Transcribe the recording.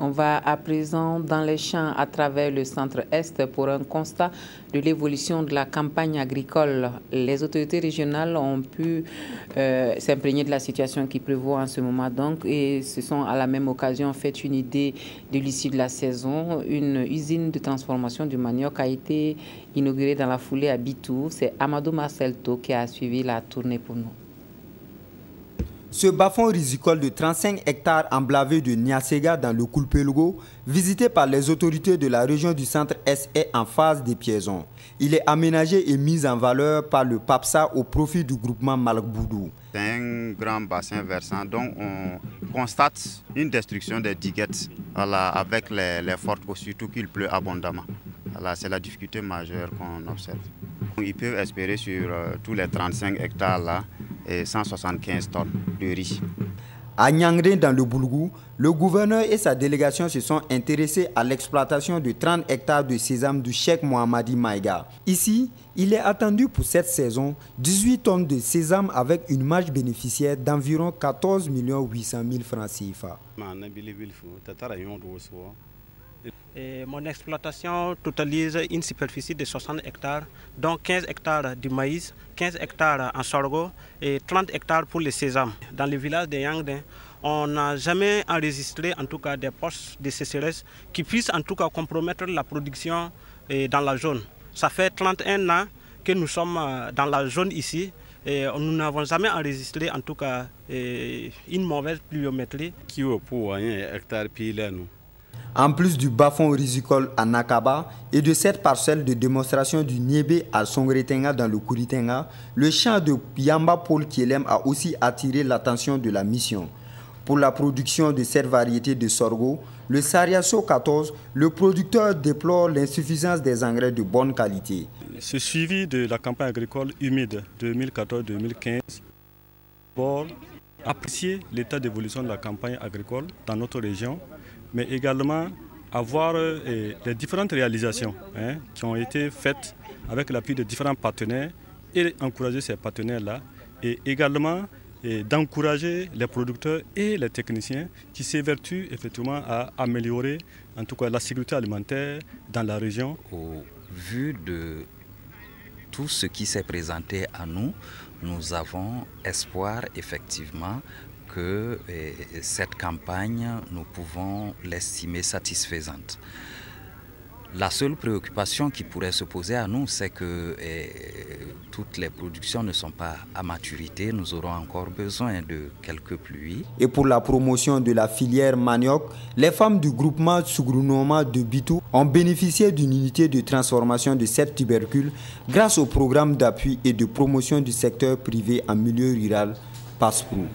On va à présent dans les champs à travers le centre-est pour un constat de l'évolution de la campagne agricole. Les autorités régionales ont pu s'imprégner de la situation qui prévaut en ce moment donc et se sont à la même occasion fait une idée de l'issue de la saison. Une usine de transformation du manioc a été inaugurée dans la foulée à Bitou. C'est Amadou Marcelto qui a suivi la tournée pour nous. Ce bas-fond risicole de 35 hectares emblavé de Niasega dans le Koulpelogo, visité par les autorités de la région du centre-est, est en phase d'épiaison. Il est aménagé et mis en valeur par le PAPSA au profit du groupement Malakboudou. C'est un grand bassin versant dont on constate une destruction des diguettes avec les fortes eaux, surtout qu'il pleut abondamment. C'est la difficulté majeure qu'on observe. Ils peuvent espérer sur tous les 35 hectares là, et 175 tonnes de riz. À Nyangren, dans le Boulgou, le gouverneur et sa délégation se sont intéressés à l'exploitation de 30 hectares de sésame du Cheikh Mohamadi Maïga. Ici, il est attendu pour cette saison 18 tonnes de sésame avec une marge bénéficiaire d'environ 14 800 000 francs CFA. Mon exploitation totalise une superficie de 60 hectares, dont 15 hectares de maïs, 15 hectares en sorgho et 30 hectares pour le sésame. Dans le village de Yangden, on n'a jamais enregistré en tout cas des postes de sécheresse qui puissent en tout cas compromettre la production dans la zone. Ça fait 31 ans que nous sommes dans la zone ici et nous n'avons jamais enregistré en tout cas une mauvaise pluviométrie. En plus du bas-fond risicole à Nakaba et de cette parcelle de démonstration du Niébé à Songretenga dans le Kouritenga, le champ de Yamba Paul Kielem a aussi attiré l'attention de la mission. Pour la production de cette variété de sorgho, le Sariaso 14, le producteur déplore l'insuffisance des engrais de bonne qualité. Ce suivi de la campagne agricole humide 2014-2015 pour apprécier l'état d'évolution de la campagne agricole dans notre région, mais également avoir les différentes réalisations qui ont été faites avec l'appui de différents partenaires et encourager ces partenaires-là et également d'encourager les producteurs et les techniciens qui s'évertuent effectivement à améliorer en tout cas la sécurité alimentaire dans la région. Au vu de tout ce qui s'est présenté à nous, nous avons espoir effectivement que cette campagne, nous pouvons l'estimer satisfaisante. La seule préoccupation qui pourrait se poser à nous, c'est que toutes les productions ne sont pas à maturité. Nous aurons encore besoin de quelques pluies. Et pour la promotion de la filière manioc, les femmes du groupement Tsugrunoma de Bitou ont bénéficié d'une unité de transformation de cette tubercule grâce au programme d'appui et de promotion du secteur privé en milieu rural PASPRO.